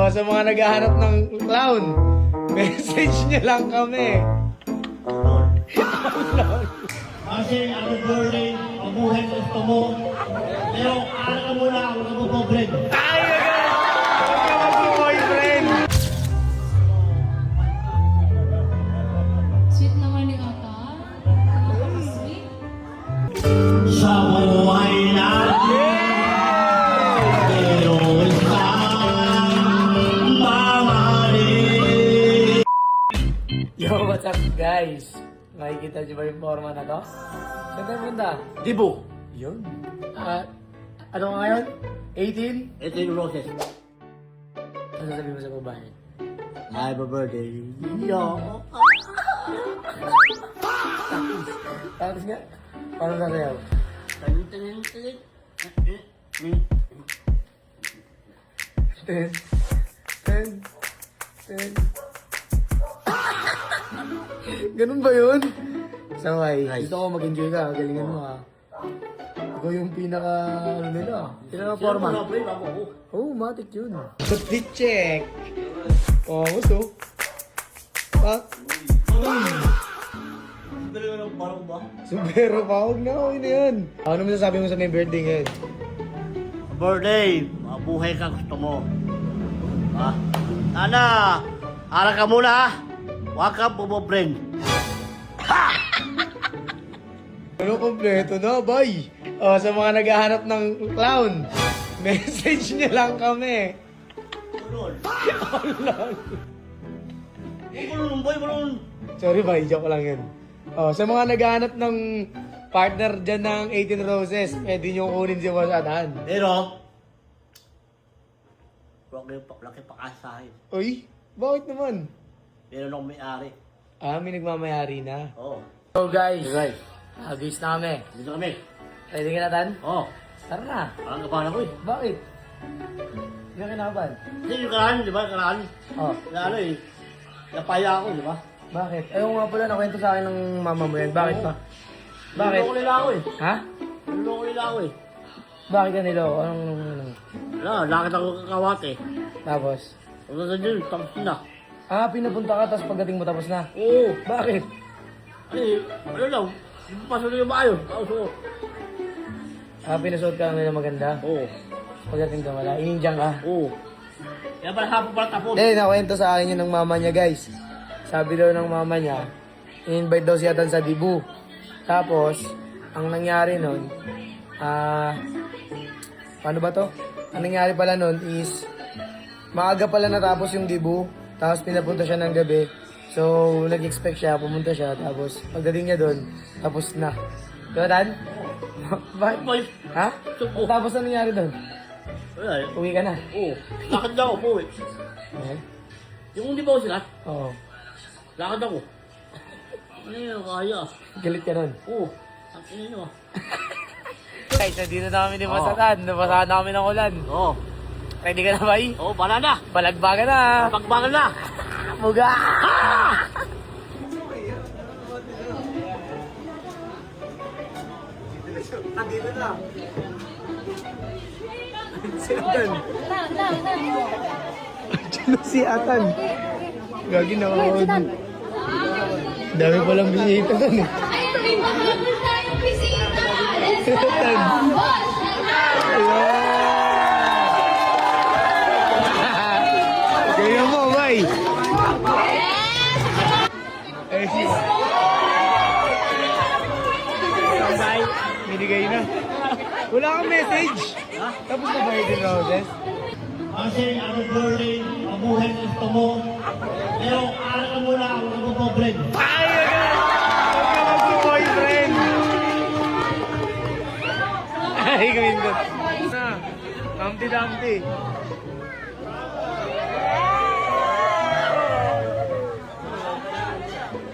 sa mga naghahanap ng clown, message niyo lang kami. Kasi ano birthday, mabuhay ko gusto mo. Pero aral ka muna, huwag ka mapobre. Ay, huwag ka mag-boyfriend. Sweet naman ni Ata. Sweet. Sa buhay natin, meron kang mamahalin. Yo, what's up guys? Makikita niyo ba yung forma na to? Saan tayo punta? Dibo. Yun. Ano nga ngayon? 18? Ito yung roses. Ano sasabihin mo sa babae? Happy birthday. Yo. Tapos nga, paano sasayaw? Ten. Ten. Ten. Ganun ba yun? Saway, Nice. gusto ko mag-enjoy ka, galingan mo ha. Ikaw yung pinaka, ano nila, pinaka-forma. Oo, matik yun. Complete check. Oh, gusto. Pa? Subero pa, huwag na, huwag na yan. Ano masasabi mo sa may birthday ngayon? Birthday, mabuhay ka gusto mo. Ha? Sana, aral ka muna ha. Huwag ka bumobreng. Ano, kompleto na, bay. Sa mga naghahanap ng clown, message niyo lang kami. Sorry, bay, joke lang yun. Sa mga naghahanap ng partner dyan ng 18 Roses, pwede nyo kunin si Boss Atan. Pero, laki pa kasahin. Uy, bakit naman? Meron akong may-ari. May nagmamayari na. Oo. So guys, Guys, agis na kami. dito kami. Ready ka na, Tan? Oo. Tara na. Parang kapahan ako eh. Bakit? Hindi ka kinaban. Kasi yung karaan, di ba? Karaan. Oh, Na ano eh. Napaya ako, di ba? bakit? Ayaw nga pala, nakwento sa akin ng mama mo yan. Bakit pa? Bakit? Niloko nila ako eh. Ha? Niloko nila ako eh. Bakit ka niloko? Anong? Wala, lakit ako kakawat eh. Tapos? Huwag na dyan, tapos na. Pinapunta ka, tapos pagdating mo tapos na. Oo. Bakit? Ay, ano lang. Hindi pa pasok na yung bayo. Tapos oo. Pinasuot ka ng maganda. Oo. Pagdating ka wala. Inindiyan ka. Oo. Kaya pala hapon pala tapos. Hindi, nakwento sa akin yun ng mama niya, guys. Sabi daw ng mama niya, in-invite daw siya sa Dibu. Tapos, ang nangyari nun, paano ba to? Ang nangyari pala nun is, maaga pala natapos yung Dibu, tapos pinapunta siya ng gabi. So, nag-expect siya, pumunta siya, tapos pagdating niya doon, tapos na. Diba, Tan? Bakit? Boy, Ha? Suko. Tapos na nangyari doon? wala eh. Uwi ka na? Oo. Lakad daw ako po eh. Okay. Yung di ba ako sila? Oo. Lakad ako. Ano yun, kaya. Galit ka nun? Oo. Ang ina nyo ah. Guys, nandito na kami ni Masatan. Nabasahan na kami ng ulan. Oo. Ready ka na ba, eh? Oo, bala na. Palagbaga na! Pagbagal na. Muga! Nandito na. Si Atan. Diyan si Atan. Gagi na ako. Dami palang bisita doon eh. Si Atan. Kaya mo, bay. Eh, si... Bye. Binigay na. Wala kang message. Tapos na ba yung roses? Kasi ano birthday, mabuhay ko gusto mo. Pero aral ka muna, huwag ka mapobre. Ay, huwag ka mag-boyfriend. Ay, gawin ko. Humpty Dumpty.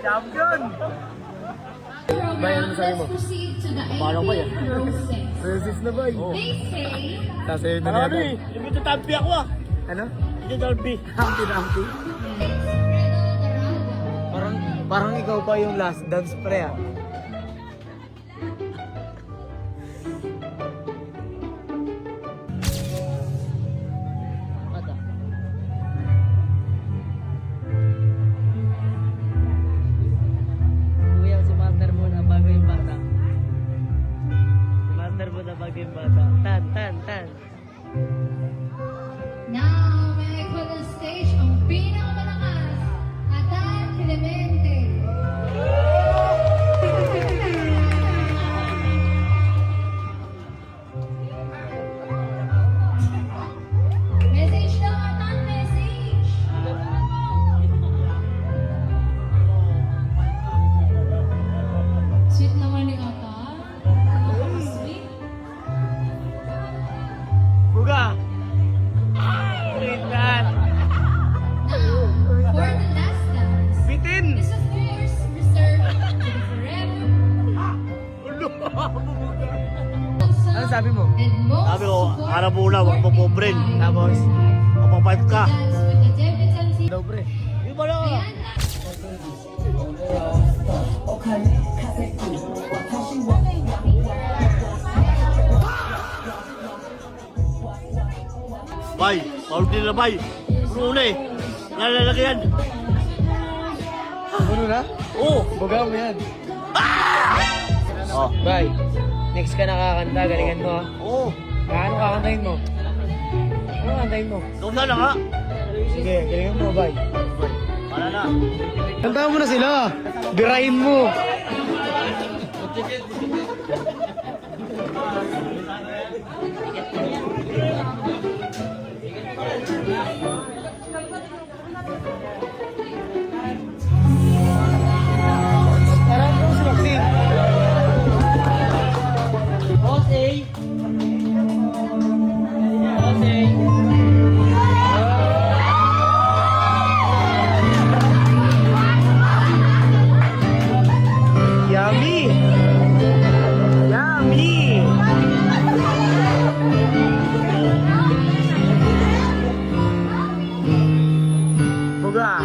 Champion! Bayan mo sa'yo mo. Paano ba yan? Roses na ba? Oo. Sasayo na Ano natin. eh, limit na tampi ako ah. Ano? Hindi tampi. Humpty Dumpty? Parang ikaw pa yung last dance pre ah. sabi mo? And most Sabi ko, harap muna, huwag mo pobrin. Tapos, Mapapipe ka. dance with the Davidson City. daw pre. Iba na. Bay, paul din na bay. Puno na eh. Nalalagyan. Ano na? Oo. Baga mo yan. Oh. Bye. Next ka nakakanta, galingan mo ha. Oo. Ano kakantahin mo? Ano kakantahin mo? Ikaw sana nga. Sige, galingan mo, bye. Para na. Kantahan mo na sila. Birahin mo. Parang po si Maxine. Boss A. Boss A. Yummy! Yummy! Buga!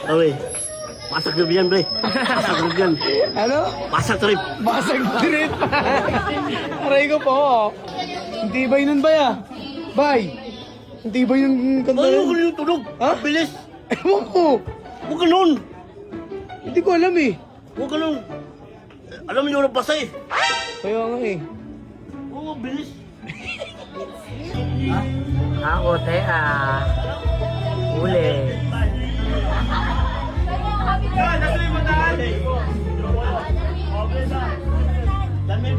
Oy, pasak trip yan, pre. Pasak trip yan. Ano? Pasak trip. Basag trip. Aray ko po. Ang tibay nun ba ya? Bay. Ang tibay ng kanta Ano nun. ko yung tunog? Ha? Bilis. Ewan ko. Huwag ganun. Hindi ko alam eh. Huwag ganun. Alam mo yung nabasa eh. Kaya nga eh. Oo, bilis. Ako, te Uli. Dami,